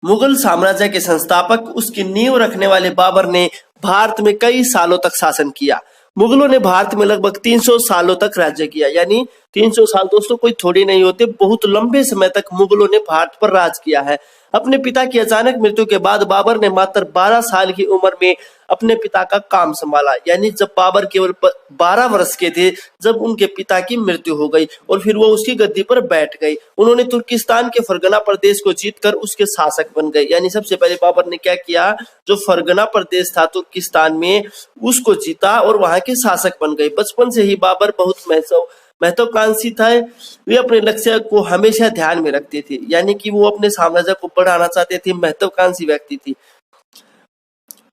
मुगल साम्राज्य के संस्थापक, उसकी नींव रखने वाले बाबर ने भारत में कई सालों तक शासन किया। मुगलों ने भारत में लगभग 300 सालों तक राज्य किया, यानी 300 साल दोस्तों कोई थोड़ी नहीं होते, बहुत लंबे समय तक मुगलों ने भारत पर राज किया है। अपने पिता की अचानक मृत्यु के बाद बाबर ने मात्र 12 साल की उम्र में अपने पिता का काम संभाला, यानी जब बाबर केवल 12 वर्ष के थे जब उनके पिता की मृत्यु हो गई और फिर वो उसकी गद्दी पर बैठ गए। उन्होंने तुर्किस्तान के फरगना प्रदेश को जीतकर उसके शासक बन गए, यानी सबसे पहले बाबर ने क्या किया, जो फरगना प्रदेश था तुर्किस्तान में उसको जीता और वहां के शासक बन गए। बचपन से ही बाबर बहुत महत्वाकांक्षी था। वे अपने लक्ष्य को हमेशा ध्यान में रखते थे, यानी कि वो अपने साम्राज्य को बढ़ाना चाहते थे, महत्वाकांक्षी व्यक्ति थी।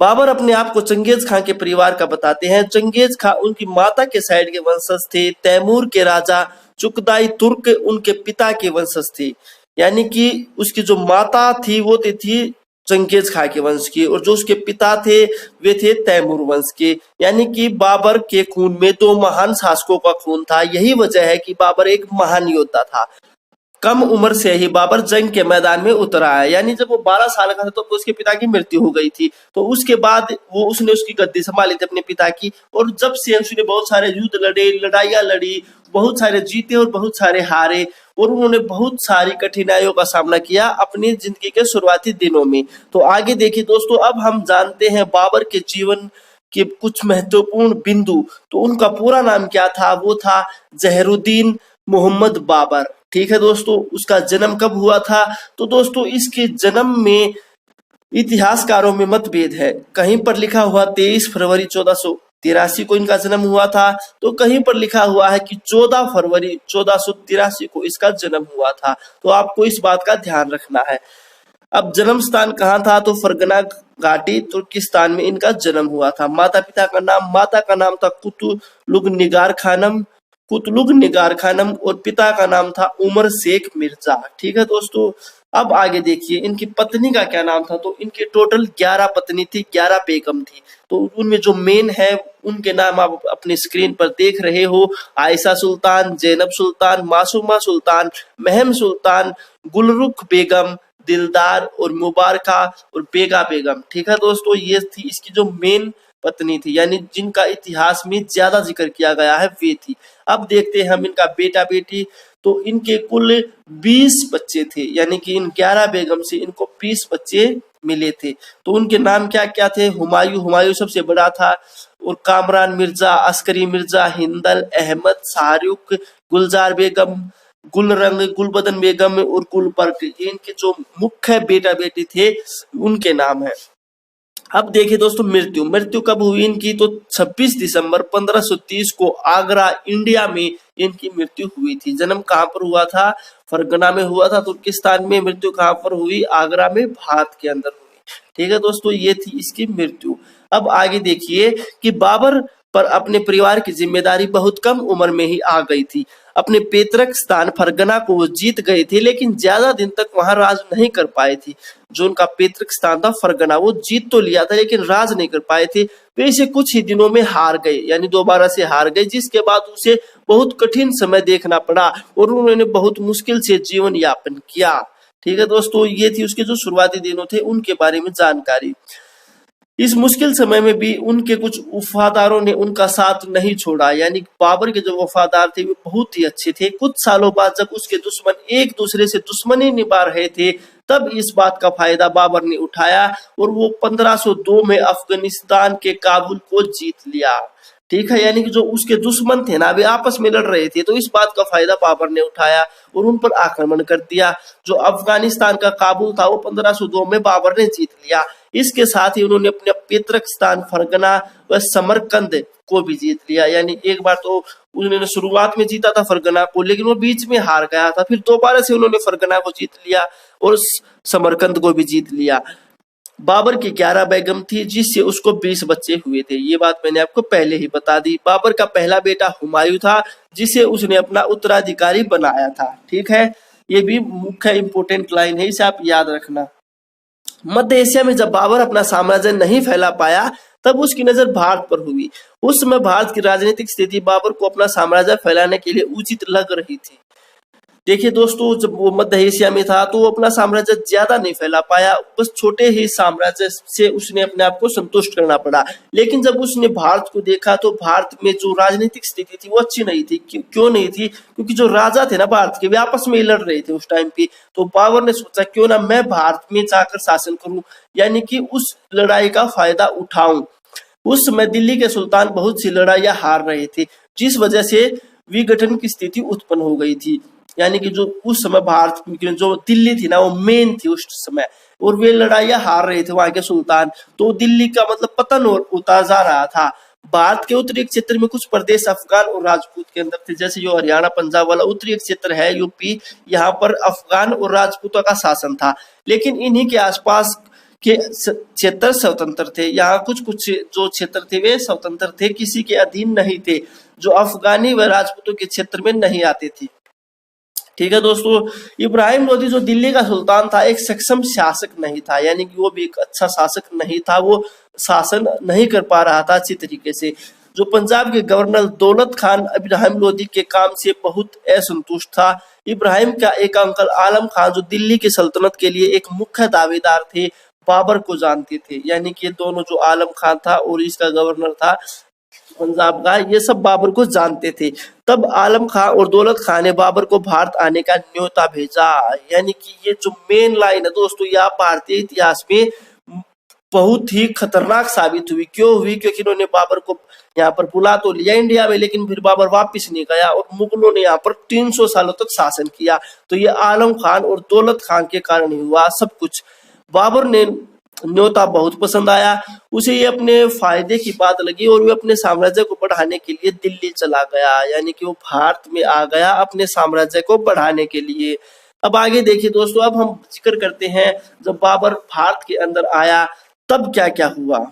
बाबर अपने आप को चंगेज खां के परिवार का बताते हैं। चंगेज खां उनकी माता के साइड के वंशज थे। तैमूर के राजा चुगताई तुर्क उनके पिता के वंशज थे, यानी कि उसकी जो माता थी वो थी चंगेज खां के वंश की और जो उसके पिता थे वे थे तैमूर वंश के, यानी कि बाबर के खून में दो महान शासकों का खून था। यही वजह है कि बाबर एक महान योद्धा था। कम उम्र से ही बाबर जंग के मैदान में उतरा है, यानी जब वो 12 साल का था तो उसके पिता की मृत्यु हो गई थी, तो उसके बाद उसने उसकी गद्दी संभाली थी अपने पिता की। और जब से उसने बहुत सारे युद्ध लड़े, लड़ाइयां लड़ी, बहुत सारे जीते और बहुत सारे हारे, और उन्होंने बहुत सारी कठिनाइयों का सामना किया अपनी जिंदगी के शुरुआती दिनों में। तो आगे देखिए दोस्तों, अब हम जानते हैं बाबर के जीवन के कुछ महत्वपूर्ण बिंदु। तो उनका पूरा नाम क्या था, वो था जहरुद्दीन मोहम्मद बाबर। ठीक है दोस्तों, उसका जन्म कब हुआ था, तो दोस्तों इसके जन्म में इतिहासकारों में मतभेद है। कहीं पर लिखा हुआ 23 फरवरी 1483 को इनका जन्म हुआ था, तो कहीं पर लिखा हुआ है कि 14 फरवरी 1483 को इसका जन्म हुआ था। तो आपको इस बात का ध्यान रखना है। अब जन्म स्थान कहाँ था, तो फरगना घाटी तुर्किस्तान में इनका जन्म हुआ था। माता का नाम था कुतलुग निगार खानम और पिता का नाम था उमर शेख मिर्जा। ठीक है दोस्तों, अब आगे देखिए इनकी पत्नी का क्या नाम था। तो इनके टोटल 11 पत्नी थी, 11 बेगम थी। तो उनमें जो मेन है उनके नाम आप अपने स्क्रीन पर देख रहे हो, आयशा सुल्तान, जैनब सुल्तान, मासूमा सुल्तान, महम सुल्तान, गुलरुख बेगम, दिलदार और मुबारका और बेगा बेगम। ठीक है दोस्तों, ये थी इसकी जो मेन पत्नी थी, यानी जिनका इतिहास में ज्यादा जिक्र किया गया है वे थी। अब देखते हैं हम इनका बेटा बेटी। तो इनके कुल 20 बच्चे थे, यानी कि इन 11 बेगम से इनको 20 बच्चे मिले थे। तो उनके नाम क्या क्या थे, हुमायूं सबसे बड़ा था, और कामरान मिर्जा, अस्करी मिर्जा, हिंदल, अहमद, शाहरुख, गुलजार बेगम, गुलरंग, गुलबदन बेगम और गुलबर्ग, ये इनके जो मुख्य बेटा बेटी थे उनके नाम है। अब देखिए दोस्तों, मृत्यु कब हुई इनकी, तो 26 दिसंबर 1530 को आगरा इंडिया में इनकी मृत्यु हुई थी। जन्म कहाँ पर हुआ था, फरगना में हुआ था तुर्किस्तान में। मृत्यु कहाँ पर हुई, आगरा में, भारत के अंदर हुई। ठीक है दोस्तों, ये थी इसकी मृत्यु। अब आगे देखिए कि बाबर पर अपने परिवार की जिम्मेदारी बहुत कम उम्र में ही आ गई थी। अपने पैतृक स्थान फरगना को वो जीत गए थे, लेकिन ज्यादा दिन तक वहां राज नहीं कर पाए थे। जो उनका पैतृक स्थान था फरगना, वो जीत तो लिया था लेकिन राज नहीं कर पाए थे। वे इसे कुछ ही दिनों में हार गए, यानी दोबारा से हार गए, जिसके बाद उसे बहुत कठिन समय देखना पड़ा और उन्होंने बहुत मुश्किल से जीवन यापन किया। ठीक है दोस्तों, ये थी उसके जो शुरुआती दिनों थे उनके बारे में जानकारी। इस मुश्किल समय में भी उनके कुछ वफादारों ने उनका साथ नहीं छोड़ा, यानी बाबर के जो वफादार थे वे बहुत ही अच्छे थे। कुछ सालों बाद जब उसके दुश्मन एक दूसरे से दुश्मनी निभा रहे थे, तब इस बात का फायदा बाबर ने उठाया और वो 1502 में अफगानिस्तान के काबुल को जीत लिया। ठीक है, यानी कि जो उसके दुश्मन थे ना, वे आपस में लड़ रहे थे, तो इस बात का फायदा बाबर ने उठाया और उन पर आक्रमण कर दिया। जो अफगानिस्तान का काबुल था वो 1502 में बाबर ने जीत लिया। इसके साथ ही उन्होंने अपने पैतृक स्थान फरगना व समरकंद को भी जीत लिया। यानी एक बार तो उन्होंने शुरुआत में जीता था फरगना को, लेकिन वो बीच में हार गया था, फिर दोबारा से उन्होंने फरगना को जीत लिया और समरकंद को भी जीत लिया। बाबर की 11 बेगम थी, जिससे उसको 20 बच्चे हुए थे। ये बात मैंने आपको पहले ही बता दी। बाबर का पहला बेटा हुमायूं था, जिसे उसने अपना उत्तराधिकारी बनाया था। ठीक है, ये भी मुख्य इंपोर्टेंट लाइन है, इसे आप याद रखना। मध्य एशिया में जब बाबर अपना साम्राज्य नहीं फैला पाया, तब उसकी नजर भारत पर हुई। उस समय भारत की राजनीतिक स्थिति बाबर को अपना साम्राज्य फैलाने के लिए उचित लग रही थी। देखिए दोस्तों, जब वो मध्य एशिया में था तो वो अपना साम्राज्य ज्यादा नहीं फैला पाया, बस छोटे ही साम्राज्य से उसने अपने आप को संतुष्ट करना पड़ा। लेकिन जब उसने भारत को देखा तो भारत में जो राजनीतिक स्थिति थी वो अच्छी नहीं थी। क्यों नहीं थी? क्योंकि जो राजा थे ना भारत के, वे आपस में लड़ रहे थे उस टाइम पे। तो बाबर ने सोचा क्यों ना मैं भारत में जाकर शासन करूं, यानी कि उस लड़ाई का फायदा उठाऊं। उस समय दिल्ली के सुल्तान बहुत सी लड़ाइयां हार रहे थे, जिस वजह से विघटन की स्थिति उत्पन्न हो गई थी। यानी कि जो उस समय भारत की जो दिल्ली थी ना, वो मेन थी उस समय, और वे लड़ाइयां हार रहे थे वहां के सुल्तान। तो दिल्ली का मतलब पतन होता जा रहा था। भारत के उत्तरी क्षेत्र में कुछ प्रदेश अफगान और राजपूत के अंदर थे, जैसे जो हरियाणा पंजाब वाला उत्तरी क्षेत्र है यूपी, यहाँ पर अफगान और राजपूतों का शासन था। लेकिन इन्हीं के आसपास के क्षेत्र स्वतंत्र थे। यहाँ कुछ कुछ जो क्षेत्र थे वे स्वतंत्र थे, किसी के अधीन नहीं थे, जो अफगानी व राजपूतों के क्षेत्र में नहीं आते थे। ठीक है दोस्तों, इब्राहिम लोदी जो दिल्ली का सुल्तान था, एक सक्षम शासक नहीं था, यानी कि वो भी एक अच्छा शासक नहीं था, वो शासन नहीं कर पा रहा था अच्छी तरीके से। जो पंजाब के गवर्नर दौलत खान इब्राहिम लोदी के काम से बहुत असंतुष्ट था। इब्राहिम का एक अंकल आलम खान, जो दिल्ली की सल्तनत के लिए एक मुख्य दावेदार थे, बाबर को जानते थे। यानी कि दोनों, जो आलम खान था और इसका गवर्नर था पंजाब का, ये सब बाबर को जानते थे। तब आलम खान और दौलत खान ने बाबर को भारत आने का न्योता भेजा। यानी कि ये जो मेन लाइन है दोस्तों, यह भारतीय इतिहास में बहुत ही खतरनाक साबित हुई। क्यों हुई? क्योंकि इन्होंने बाबर को यहाँ पर बुला तो लिया इंडिया में, लेकिन फिर बाबर वापस नहीं गया और मुगलों ने यहाँ पर 300 सालों तक शासन किया। तो ये आलम खान और दौलत खान के कारण ही हुआ सब कुछ। बाबर ने न्योता बहुत पसंद आया, उसे ये अपने फायदे की बात लगी और वो अपने साम्राज्य को बढ़ाने के लिए दिल्ली चला गया। यानी कि वो भारत में आ गया अपने साम्राज्य को बढ़ाने के लिए। अब आगे देखिए दोस्तों, अब हम जिक्र करते हैं जब बाबर भारत के अंदर आया तब क्या क्या हुआ।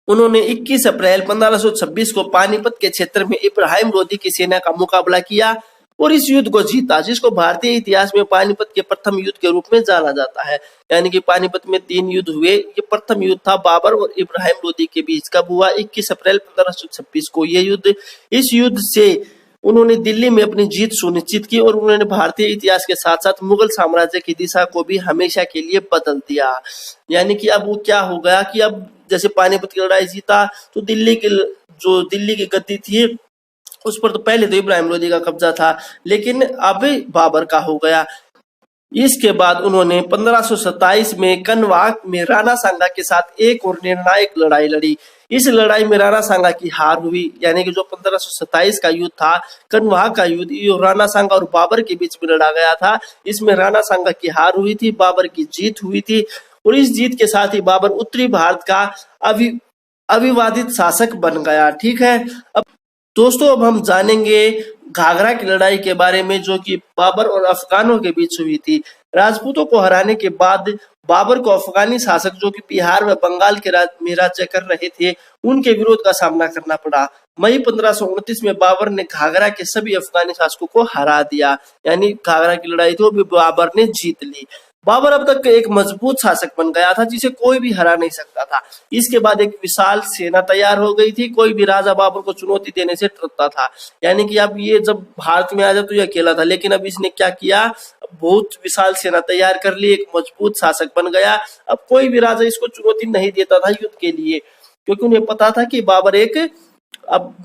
उन्होंने 21 अप्रैल 1526 को पानीपत के क्षेत्र में इब्राहिम लोदी की सेना का मुकाबला किया और इस युद्ध को जीता, जिसको भारतीय इतिहास में पानीपत के प्रथम युद्ध के रूप में जाना जाता है। यानी कि पानीपत में 3 युद्ध हुए, ये प्रथम युद्ध था बाबर और इब्राहिम लोदी के बीच। कब हुआ? 21 अप्रैल 1526 को ये युद्ध। इस युद्ध से उन्होंने दिल्ली में अपनी जीत सुनिश्चित की और उन्होंने भारतीय इतिहास के साथ साथ मुगल साम्राज्य की दिशा को भी हमेशा के लिए बदल दिया। यानी कि अब वो क्या हो गया कि अब जैसे पानीपत की लड़ाई जीता तो दिल्ली की गद्दी थी उस पर तो पहले तो इब्राहिम लोदी का कब्जा था, लेकिन अब बाबर का हो गया। इसके बाद उन्होंने 1527 में कनवाक में राणा सांगा के साथ एक और निर्णायक लड़ाई लड़ी। इस लड़ाई में राणा सांगा की हार हुई। यानी कि जो 1527 का युद्ध था, कनवाक का युद्ध, ये राणा सांगा और बाबर के बीच में लड़ा गया था। इसमें राणा सांगा की हार हुई थी, बाबर की जीत हुई थी और इस जीत के साथ ही बाबर उत्तरी भारत का अविवादित शासक बन गया। ठीक है दोस्तों, अब हम जानेंगे घाघरा की लड़ाई के बारे में, जो कि बाबर और अफगानों के बीच हुई थी। राजपूतों को हराने के बाद बाबर को अफगानी शासक, जो कि बिहार व बंगाल के में राज्य कर रहे थे, उनके विरोध का सामना करना पड़ा। मई 1529 में बाबर ने घाघरा के सभी अफगानी शासकों को हरा दिया। यानी घाघरा की लड़ाई थी वो भी बाबर ने जीत ली। बाबर अब तक एक मजबूत शासक बन गया था, जिसे कोई भी हरा नहीं सकता था। इसके बाद एक विशाल सेना तैयार हो गई थी। कोई भी राजा बाबर को चुनौती देने से डरता था। यानी कि अब ये जब भारत में आ जाए तो ये अकेला था, लेकिन अब इसने क्या किया, बहुत विशाल सेना तैयार कर ली, एक मजबूत शासक बन गया। अब कोई भी राजा इसको चुनौती नहीं देता था युद्ध के लिए, क्योंकि उन्हें पता था कि बाबर एक अब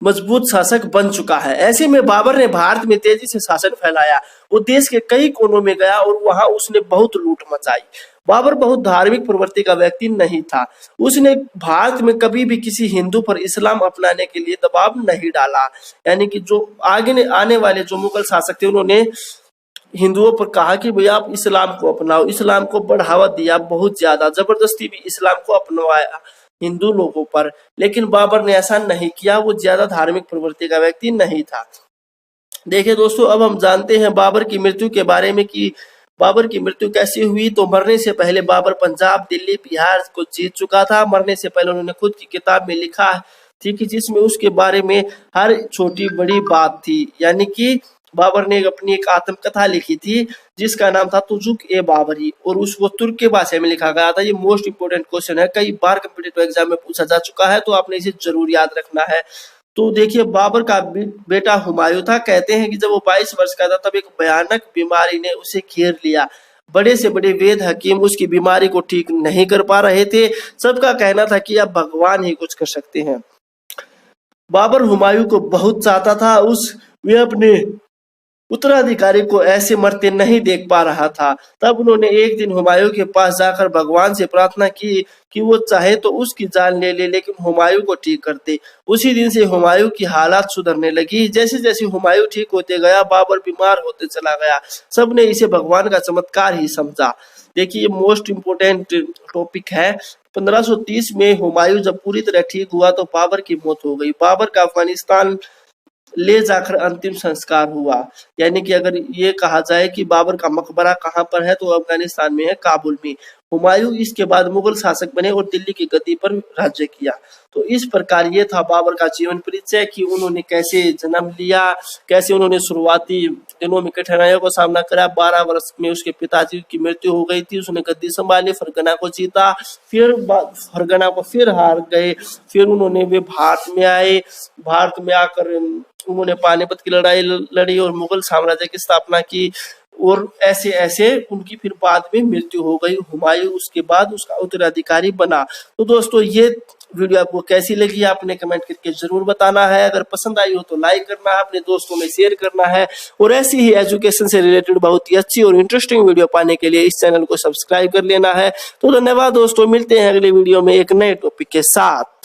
मजबूत शासक बन चुका है। ऐसे में बाबर ने भारत में तेजी से शासन फैलाया। वो देश के कई कोनों में गया और वहां उसने बहुत लूट मचाई। बाबर बहुत धार्मिक प्रवृत्ति का व्यक्ति नहीं था। उसने भारत में कभी भी किसी हिंदू पर इस्लाम अपनाने के लिए दबाव नहीं डाला। यानी कि जो आगे आने वाले जो मुगल शासक थे, उन्होंने हिंदुओं पर कहा कि भैया आप इस्लाम को अपनाओ, इस्लाम को बढ़ावा दिया, बहुत ज्यादा जबरदस्ती भी इस्लाम को अपनवाया हिंदू लोगों पर। लेकिन बाबर ने ऐसा नहीं किया, वो ज्यादा धार्मिक प्रवृत्ति का व्यक्ति नहीं था। देखिए दोस्तों, अब हम जानते हैं बाबर की मृत्यु के बारे में कि बाबर की मृत्यु कैसे हुई। तो मरने से पहले बाबर पंजाब, दिल्ली, बिहार को जीत चुका था। मरने से पहले उन्होंने खुद की किताब में लिखा थी कि जिसमें उसके बारे में हर छोटी बड़ी बात थी। यानी कि बाबर ने अपनी एक आत्मकथा लिखी थी जिसका नाम था तुजुक ए बाबरी, और उसको तुर्क के भाषा में लिखा गया था। ये मोस्ट इंपोर्टेंट क्वेश्चन है, कई बार कॉम्पिटिटिव एग्जाम में पूछा जा चुका है, तो आपने इसे जरूर याद रखना है। तो देखिए बाबर का बेटा हुमायूं था। कहते हैं कि जब वो 22 वर्ष का था तब एक भयानक बीमारी ने उसे घेर लिया। बड़े से बड़े वेद हकीम उसकी बीमारी को ठीक नहीं कर पा रहे थे। सबका कहना था कि अब भगवान ही कुछ कर सकते हैं। बाबर हुमायूं को बहुत चाहता था। वे अपने उत्तराधिकारी को ऐसे मरते नहीं देख पा रहा था। तब उन्होंने एक दिन हुमायूं के पास जाकर भगवान से प्रार्थना की कि वो चाहे तो उसकी जान ले ले, लेकिन हुमायूं को ठीक कर दे। उसी दिन से हुमायूं की हालात सुधरने लगी। जैसे जैसे हुमायूं ठीक होते गया, बाबर बीमार होते चला गया। सबने इसे भगवान का चमत्कार ही समझा। देखिए ये मोस्ट इम्पोर्टेंट टॉपिक है। 1530 में हुमायूं जब पूरी तरह ठीक हुआ तो बाबर की मौत हो गई। बाबर का अफगानिस्तान ले जाकर अंतिम संस्कार हुआ। यानी कि अगर ये कहा जाए कि बाबर का मकबरा कहाँ पर है, तो अफगानिस्तान में है, काबुल में। हुमायूं इसके बाद मुगल शासक बने और दिल्ली की गद्दी पर राज्य किया। तो इस प्रकार ये था बाबर का जीवन परिचय कि उन्होंने कैसे जन्म लिया, कैसे उन्होंने शुरुआती दिनों में कठिनाइयों का सामना करा। 12 वर्ष में उसके पिताजी की मृत्यु हो गई थी। उसने गद्दी संभाली, फरगना को जीता, फिर फरगना को फिर हार गए। फिर उन्होंने वे भारत में आए। भारत में आकर उन्होंने पानीपत की लड़ाई लड़ी और मुगल साम्राज्य की स्थापना की। और ऐसे ऐसे उनकी फिर बाद में मृत्यु हो गई। हुमायूं उसके बाद उसका उत्तराधिकारी बना। तो दोस्तों ये वीडियो आपको कैसी लगी आपने कमेंट करके जरूर बताना है। अगर पसंद आई हो तो लाइक करना है, अपने दोस्तों में शेयर करना है। और ऐसी ही एजुकेशन से रिलेटेड बहुत ही अच्छी और इंटरेस्टिंग वीडियो पाने के लिए इस चैनल को सब्सक्राइब कर लेना है। तो धन्यवाद दोस्तों, मिलते हैं अगले वीडियो में एक नए टॉपिक के साथ।